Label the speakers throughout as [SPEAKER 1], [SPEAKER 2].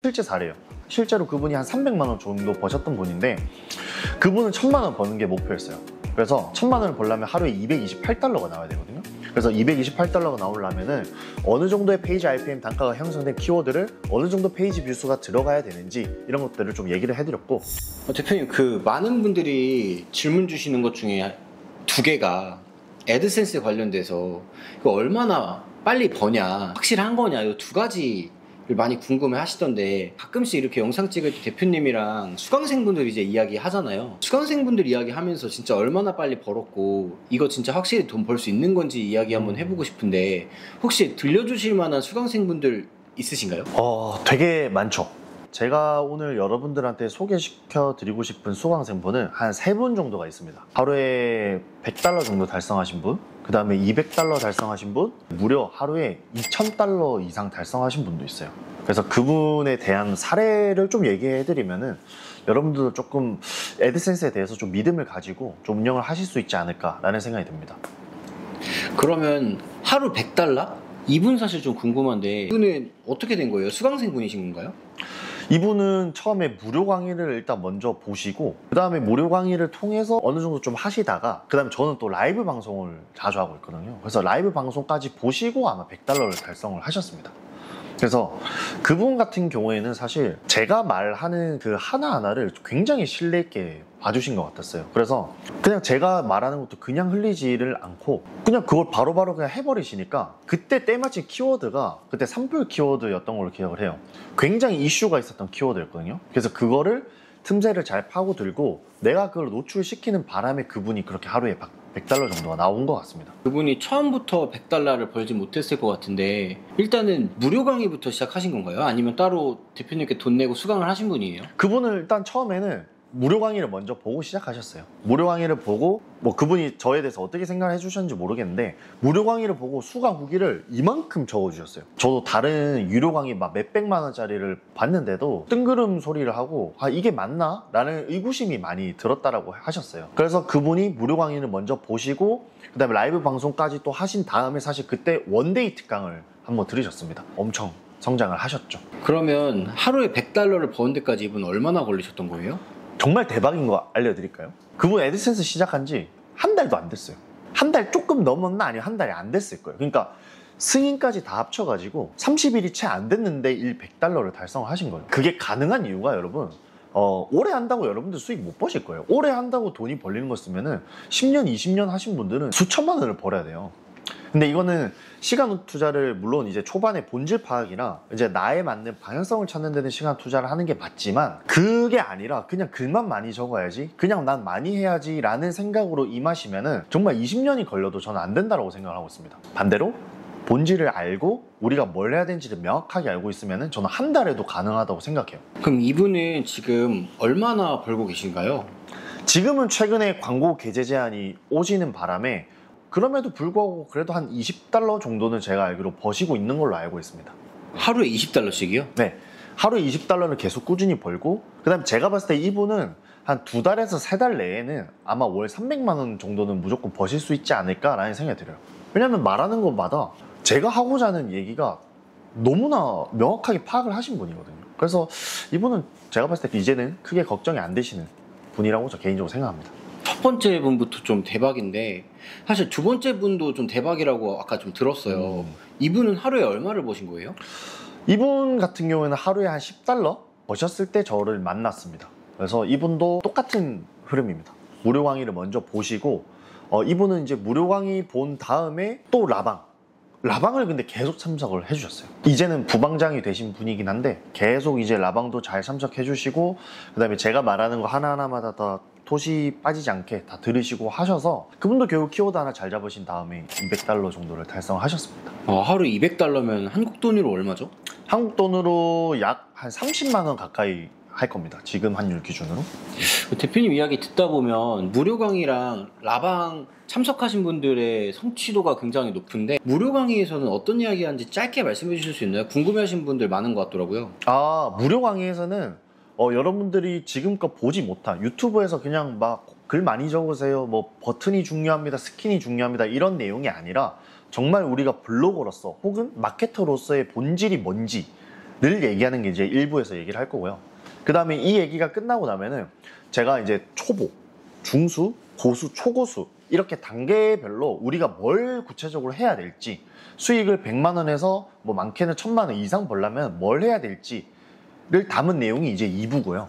[SPEAKER 1] 실제 사례예요. 실제로 그분이 한 300만 원 정도 버셨던 분인데 그분은 1000만 원 버는 게 목표였어요. 그래서 1000만 원을 벌려면 하루에 228달러가 나와야 되거든요. 그래서 228달러가 나오려면은 어느 정도의 페이지 RPM 단가가 형성된 키워드를 어느 정도 페이지 뷰수가 들어가야 되는지 이런 것들을 좀 얘기를 해드렸고,
[SPEAKER 2] 대표님, 그 많은 분들이 질문 주시는 것 중에 두 개가 애드센스에 관련돼서 이거 얼마나 빨리 버냐, 확실한 거냐, 이 두 가지를 많이 궁금해 하시던데, 가끔씩 이렇게 영상 찍을 때 대표님이랑 수강생분들 이제 이야기 하잖아요. 수강생분들 이야기 하면서 진짜 얼마나 빨리 벌었고 이거 진짜 확실히 돈 벌 수 있는 건지 이야기 한번 해보고 싶은데, 혹시 들려주실 만한 수강생분들 있으신가요?
[SPEAKER 1] 되게 많죠. 제가 오늘 여러분들한테 소개시켜 드리고 싶은 수강생분은 한 3분 정도가 있습니다. 하루에 100달러 정도 달성하신 분, 그 다음에 200달러 달성하신 분, 무려 하루에 2000달러 이상 달성하신 분도 있어요. 그래서 그분에 대한 사례를 좀 얘기해 드리면은 여러분들도 조금 애드센스에 대해서 좀 믿음을 가지고 좀 운영을 하실 수 있지 않을까라는 생각이 듭니다.
[SPEAKER 2] 그러면 하루 100달러? 이분 사실 좀 궁금한데, 이분은 어떻게 된 거예요? 수강생분이신 건가요?
[SPEAKER 1] 이분은 처음에 무료 강의를 일단 먼저 보시고, 그 다음에 무료 강의를 통해서 어느 정도 좀 하시다가, 그 다음에 저는 또 라이브 방송을 자주 하고 있거든요. 그래서 라이브 방송까지 보시고 아마 100달러를 달성을 하셨습니다. 그래서 그분 같은 경우에는 사실 제가 말하는 그 하나하나를 굉장히 신뢰 있게 봐주신 것 같았어요. 그래서 그냥 제가 말하는 것도 그냥 흘리지를 않고 그냥 그걸 바로바로 그냥 해버리시니까, 그때 때마침 키워드가 그때 산불 키워드였던 걸로 기억을 해요. 굉장히 이슈가 있었던 키워드였거든요. 그래서 그거를 틈새를 잘 파고들고 내가 그걸 노출시키는 바람에 그분이 그렇게 하루에 100달러 정도가 나온 것 같습니다.
[SPEAKER 2] 그분이 처음부터 100달러를 벌지 못했을 것 같은데, 일단은 무료 강의부터 시작하신 건가요? 아니면 따로 대표님께 돈 내고 수강을 하신 분이에요?
[SPEAKER 1] 그분은 일단 처음에는 무료 강의를 먼저 보고 시작하셨어요. 무료 강의를 보고 뭐 그분이 저에 대해서 어떻게 생각을 해주셨는지 모르겠는데, 무료 강의를 보고 수강 후기를 이만큼 적어주셨어요. 저도 다른 유료 강의 막 몇백만 원짜리를 봤는데도 뜬구름 소리를 하고 이게 맞나? 라는 의구심이 많이 들었다라고 하셨어요. 그래서 그분이 무료 강의를 먼저 보시고 그 다음에 라이브 방송까지 또 하신 다음에 사실 그때 원데이 특강을 한번 들으셨습니다. 엄청 성장을 하셨죠.
[SPEAKER 2] 그러면 하루에 100달러를 버는 데까지 이분 얼마나 걸리셨던 거예요?
[SPEAKER 1] 정말 대박인 거 알려드릴까요? 그분 애드센스 시작한 지 한 달도 안 됐어요. 한 달 조금 넘었나? 아니면 한 달이 안 됐을 거예요. 그러니까 승인까지 다 합쳐가지고 30일이 채 안 됐는데 100달러를 달성하신 거예요. 그게 가능한 이유가 여러분, 오래 한다고 여러분들 수익 못 버실 거예요. 오래 한다고 돈이 벌리는 거 쓰면은 10년, 20년 하신 분들은 수천만 원을 벌어야 돼요. 근데 이거는 시간 투자를 물론 이제 초반에 본질 파악이나 이제 나에 맞는 방향성을 찾는 데는 시간 투자를 하는 게 맞지만, 그게 아니라 그냥 글만 많이 적어야지, 그냥 난 많이 해야지 라는 생각으로 임하시면은 정말 20년이 걸려도 저는 안 된다고 생각을 하고 있습니다. 반대로 본질을 알고 우리가 뭘 해야 되는지를 명확하게 알고 있으면은 저는 한 달에도 가능하다고 생각해요.
[SPEAKER 2] 그럼 이분은 지금 얼마나 벌고 계신가요?
[SPEAKER 1] 지금은 최근에 광고 게재 제한이 오시는 바람에 그럼에도 불구하고 그래도 한 20달러 정도는 제가 알기로 버시고 있는 걸로 알고 있습니다.
[SPEAKER 2] 하루에 20달러씩이요?
[SPEAKER 1] 네, 하루에 20달러를 계속 꾸준히 벌고, 그 다음에 제가 봤을 때 이분은 한 2달에서 3달 내에는 아마 월 300만 원 정도는 무조건 버실 수 있지 않을까라는 생각이 들어요. 왜냐면 말하는 것마다 제가 하고자 하는 얘기가 너무나 명확하게 파악을 하신 분이거든요. 그래서 이분은 제가 봤을 때 이제는 크게 걱정이 안 되시는 분이라고 저 개인적으로 생각합니다.
[SPEAKER 2] 첫 번째 분부터 좀 대박인데, 사실 두 번째 분도 좀 대박이라고 아까 좀 들었어요. 이분은 하루에 얼마를 버신 거예요?
[SPEAKER 1] 이분 같은 경우에는 하루에 한 10달러 버셨을 때 저를 만났습니다. 그래서 이분도 똑같은 흐름입니다. 무료 강의를 먼저 보시고, 이분은 이제 무료 강의 본 다음에 또 라방을 근데 계속 참석을 해주셨어요. 이제는 부방장이 되신 분이긴 한데 계속 이제 라방도 잘 참석해 주시고, 그 다음에 제가 말하는 거 하나하나마다 다 토시 빠지지 않게 다 들으시고 하셔서 그분도 결국 키워드 하나 잘 잡으신 다음에 200달러 정도를 달성하셨습니다.
[SPEAKER 2] 하루에 200달러면 한국 돈으로 얼마죠?
[SPEAKER 1] 한국 돈으로 약 한 30만 원 가까이 할 겁니다. 지금 환율 기준으로.
[SPEAKER 2] 대표님 이야기 듣다 보면 무료 강의랑 라방 참석하신 분들의 성취도가 굉장히 높은데, 무료 강의에서는 어떤 이야기 하는지 짧게 말씀해 주실 수 있나요? 궁금해하시는 분들 많은 것 같더라고요.
[SPEAKER 1] 무료 강의에서는 여러분들이 지금껏 보지 못한, 유튜브에서 그냥 막 글 많이 적으세요, 뭐 버튼이 중요합니다, 스킨이 중요합니다, 이런 내용이 아니라 정말 우리가 블로거로서 혹은 마케터로서의 본질이 뭔지 늘 얘기하는 게 이제 일부에서 얘기를 할 거고요. 그 다음에 이 얘기가 끝나고 나면은 제가 이제 초보, 중수, 고수, 초고수 이렇게 단계별로 우리가 뭘 구체적으로 해야 될지, 수익을 100만 원에서 뭐 많게는 1000만 원 이상 벌려면 뭘 해야 될지를 담은 내용이 이제 2부고요.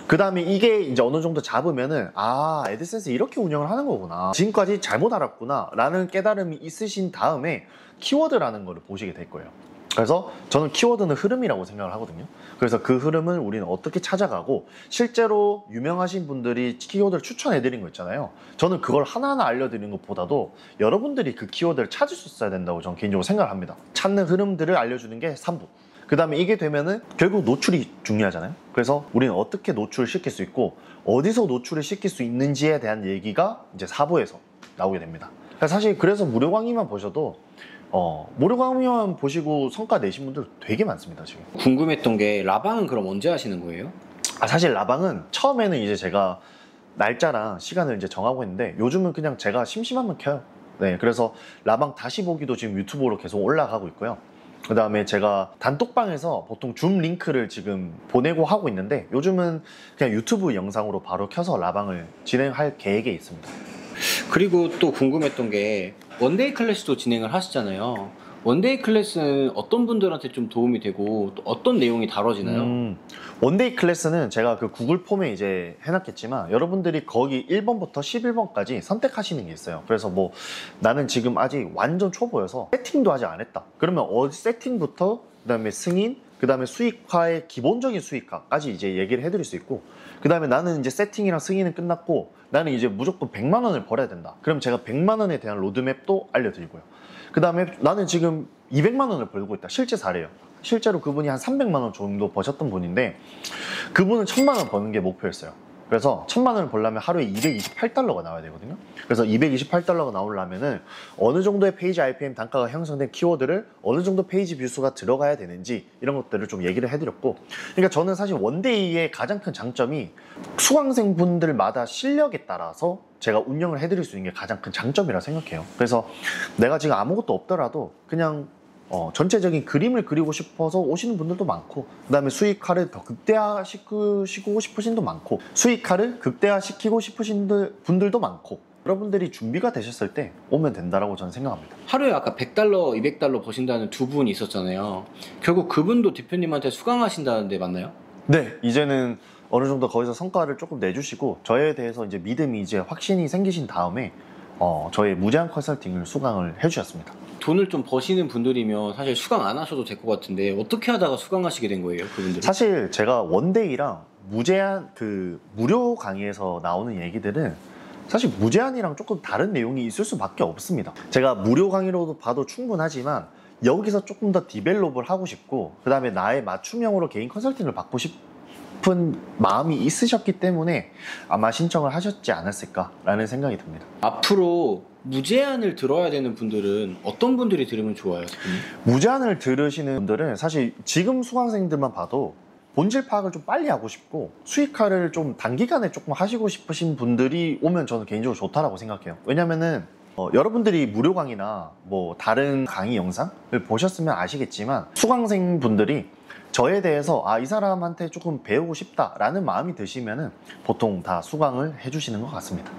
[SPEAKER 1] 그 다음에 이게 이제 어느 정도 잡으면은 아, 애드센스 이렇게 운영을 하는 거구나, 지금까지 잘못 알았구나 라는 깨달음이 있으신 다음에 키워드라는 거를 보시게 될 거예요. 그래서 저는 키워드는 흐름이라고 생각을 하거든요. 그래서 그 흐름을 우리는 어떻게 찾아가고, 실제로 유명하신 분들이 키워드를 추천해드린 거 있잖아요. 저는 그걸 하나하나 알려드리는 것보다도 여러분들이 그 키워드를 찾을 수 있어야 된다고 저는 개인적으로 생각을 합니다. 찾는 흐름들을 알려주는 게 3부. 그 다음에 이게 되면은 결국 노출이 중요하잖아요. 그래서 우리는 어떻게 노출을 시킬 수 있고 어디서 노출을 시킬 수 있는지에 대한 얘기가 이제 4부에서 나오게 됩니다. 사실 그래서 무료 강의만 보셔도 무료 강의만 보시고 성과 내신 분들 되게 많습니다, 지금.
[SPEAKER 2] 궁금했던 게 라방은 그럼 언제 하시는 거예요?
[SPEAKER 1] 사실 라방은 처음에는 이제 제가 날짜랑 시간을 이제 정하고 있는데 요즘은 그냥 제가 심심하면 켜요. 네, 그래서 라방 다시 보기도 지금 유튜브로 계속 올라가고 있고요. 그 다음에 제가 단톡방에서 보통 줌 링크를 지금 보내고 하고 있는데 요즘은 그냥 유튜브 영상으로 바로 켜서 라방을 진행할 계획에 있습니다.
[SPEAKER 2] 그리고 또 궁금했던 게 원데이 클래스도 진행을 하시잖아요. 원데이 클래스는 어떤 분들한테 좀 도움이 되고 또 어떤 내용이 다뤄지나요?
[SPEAKER 1] 원데이 클래스는 제가 그 구글 폼에 이제 해놨겠지만 여러분들이 거기 1번부터 11번까지 선택하시는 게 있어요. 그래서 뭐 나는 지금 아직 완전 초보여서 세팅도 아직 안 했다, 그러면 세팅부터 그 다음에 승인, 그 다음에 수익화의 기본적인 수익화까지 이제 얘기를 해드릴 수 있고, 그 다음에 나는 이제 세팅이랑 승인은 끝났고 나는 이제 무조건 100만 원을 벌어야 된다, 그럼 제가 100만 원에 대한 로드맵도 알려드리고요. 그 다음에 나는 지금 200만 원을 벌고 있다, 실제 사례예요. 실제로 그분이 한 300만 원 정도 버셨던 분인데 그분은 1000만 원 버는 게 목표였어요. 그래서 1000만 원을 벌려면 하루에 228달러가 나와야 되거든요. 그래서 228달러가 나오려면은 어느 정도의 페이지 RPM 단가가 형성된 키워드를 어느 정도 페이지 뷰수가 들어가야 되는지 이런 것들을 좀 얘기를 해드렸고, 그러니까 저는 사실 원데이의 가장 큰 장점이 수강생 분들마다 실력에 따라서 제가 운영을 해드릴 수 있는 게 가장 큰 장점이라 생각해요. 그래서 내가 지금 아무것도 없더라도 그냥 전체적인 그림을 그리고 싶어서 오시는 분들도 많고, 그 다음에 수익화를 더 극대화시키고 싶으신 분도 많고, 수익화를 극대화시키고 싶으신 분들도 많고, 여러분들이 준비가 되셨을 때 오면 된다라고 저는 생각합니다.
[SPEAKER 2] 하루에 아까 100달러, 200달러 버신다는 두 분이 있었잖아요. 결국 그분도 대표님한테 수강하신다는데 맞나요?
[SPEAKER 1] 네, 이제는 어느 정도 거기서 성과를 조금 내주시고 저에 대해서 이제 믿음이 이제 확신이 생기신 다음에 저의 무제한 컨설팅을 수강을 해주셨습니다.
[SPEAKER 2] 돈을 좀 버시는 분들이면 사실 수강 안 하셔도 될 것 같은데 어떻게 하다가 수강하시게 된 거예요, 그분들은?
[SPEAKER 1] 사실 제가 원데이랑 무제한 그 무료 강의에서 나오는 얘기들은 사실 무제한이랑 조금 다른 내용이 있을 수밖에 없습니다. 제가 무료 강의로도 봐도 충분하지만 여기서 조금 더 디벨롭을 하고 싶고, 그 다음에 나의 맞춤형으로 개인 컨설팅을 받고 싶은 마음이 있으셨기 때문에 아마 신청을 하셨지 않았을까라는 생각이 듭니다.
[SPEAKER 2] 앞으로 무제한을 들어야 되는 분들은 어떤 분들이 들으면 좋아요, 대표님?
[SPEAKER 1] 무제한을 들으시는 분들은 사실 지금 수강생들만 봐도 본질 파악을 좀 빨리 하고 싶고 수익화를 좀 단기간에 조금 하시고 싶으신 분들이 오면 저는 개인적으로 좋다라고 생각해요. 왜냐면은 여러분들이 무료 강의나 뭐 다른 강의 영상을 보셨으면 아시겠지만 수강생 분들이 저에 대해서 이 사람한테 조금 배우고 싶다라는 마음이 드시면은 보통 다 수강을 해주시는 것 같습니다.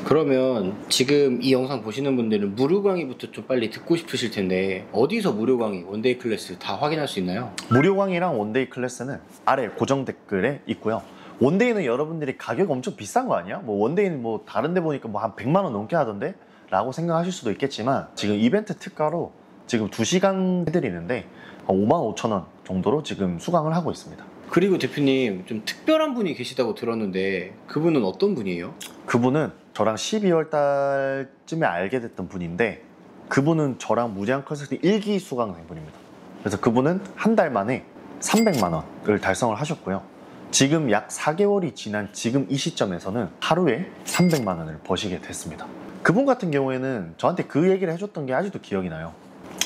[SPEAKER 2] 그러면 지금 이 영상 보시는 분들은 무료 강의부터 좀 빨리 듣고 싶으실 텐데 어디서 무료 강의, 원데이 클래스 다 확인할 수 있나요?
[SPEAKER 1] 무료 강의랑 원데이 클래스는 아래 고정 댓글에 있고요. 원데이는 여러분들이 가격 엄청 비싼 거 아니야? 뭐 원데이는 뭐 다른 데 보니까 뭐 한 100만 원 넘게 하던데? 라고 생각하실 수도 있겠지만 지금 이벤트 특가로 지금 2시간 해드리는데 55,000원 정도로 지금 수강을 하고 있습니다.
[SPEAKER 2] 그리고 대표님 좀 특별한 분이 계시다고 들었는데 그분은 어떤 분이에요?
[SPEAKER 1] 그분은 저랑 12월 달쯤에 알게 됐던 분인데 그분은 저랑 무제한 컨설팅 1기 수강생 분입니다. 그래서 그분은 한 달 만에 300만 원을 달성을 하셨고요. 지금 약 4개월이 지난 지금 이 시점에서는 하루에 300만 원을 버시게 됐습니다. 그분 같은 경우에는 저한테 그 얘기를 해줬던 게 아직도 기억이 나요.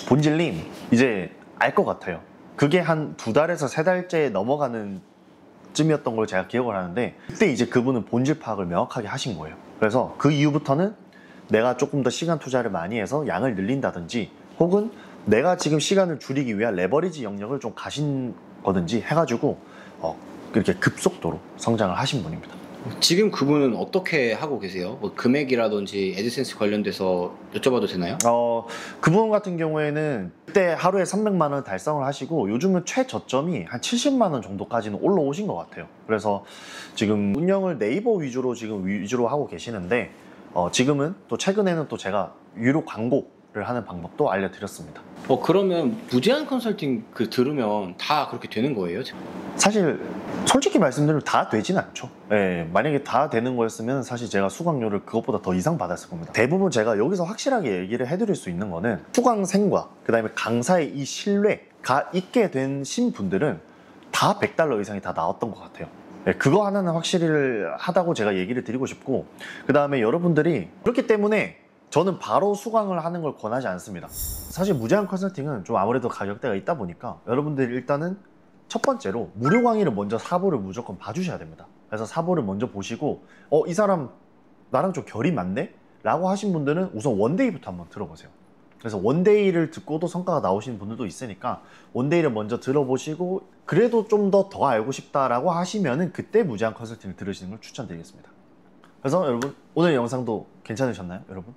[SPEAKER 1] 본질님 이제 알 것 같아요. 그게 한 2달에서 3달째 넘어가는 쯤이었던 걸 제가 기억을 하는데 그때 이제 그분은 본질 파악을 명확하게 하신 거예요. 그래서 그 이후부터는 내가 조금 더 시간 투자를 많이 해서 양을 늘린다든지 혹은 내가 지금 시간을 줄이기 위한 레버리지 영역을 좀 가신 거든지 해가지고 그렇게 급속도로 성장을 하신 분입니다.
[SPEAKER 2] 지금 그분은 어떻게 하고 계세요? 뭐 금액이라든지 애드센스 관련돼서 여쭤봐도 되나요?
[SPEAKER 1] 그분 같은 경우에는 그때 하루에 300만 원 달성을 하시고 요즘은 최저점이 한 70만 원 정도까지는 올라오신 것 같아요. 그래서 지금 운영을 네이버 위주로 하고 계시는데 지금은 또 최근에는 또 제가 유료 광고를 하는 방법도 알려드렸습니다.
[SPEAKER 2] 그러면 무제한 컨설팅 들으면 다 그렇게 되는 거예요?
[SPEAKER 1] 사실 솔직히 말씀드리면 다 되진 않죠. 만약에 다 되는 거였으면 사실 제가 수강료를 그것보다 더 이상 받았을 겁니다. 대부분 제가 여기서 확실하게 얘기를 해드릴 수 있는 거는 수강생과 그 다음에 강사의 이 신뢰가 있게 되신 분들은 다 $100 이상이 다 나왔던 것 같아요. 그거 하나는 확실하다고 제가 얘기를 드리고 싶고, 그 다음에 여러분들이 그렇기 때문에 저는 바로 수강을 하는 걸 권하지 않습니다. 사실 무제한 컨설팅은 좀 아무래도 가격대가 있다 보니까 여러분들이 일단은 첫 번째로 무료 강의를 먼저 사보를 무조건 봐주셔야 됩니다. 그래서 사보를 먼저 보시고 이 사람 나랑 좀 결이 맞네? 라고 하신 분들은 우선 원데이부터 한번 들어보세요. 그래서 원데이를 듣고도 성과가 나오시는 분들도 있으니까 원데이를 먼저 들어보시고 그래도 좀 더 알고 싶다라고 하시면은 그때 무제한 컨설팅을 들으시는 걸 추천드리겠습니다. 그래서 여러분 오늘 영상도 괜찮으셨나요, 여러분?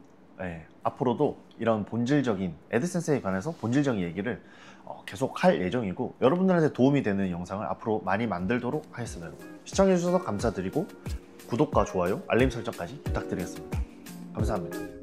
[SPEAKER 1] 앞으로도 이런 본질적인 애드센스에 관해서 본질적인 얘기를 계속 할 예정이고 여러분들한테 도움이 되는 영상을 앞으로 많이 만들도록 하겠습니다. 시청해주셔서 감사드리고 구독과 좋아요, 알림 설정까지 부탁드리겠습니다. 감사합니다.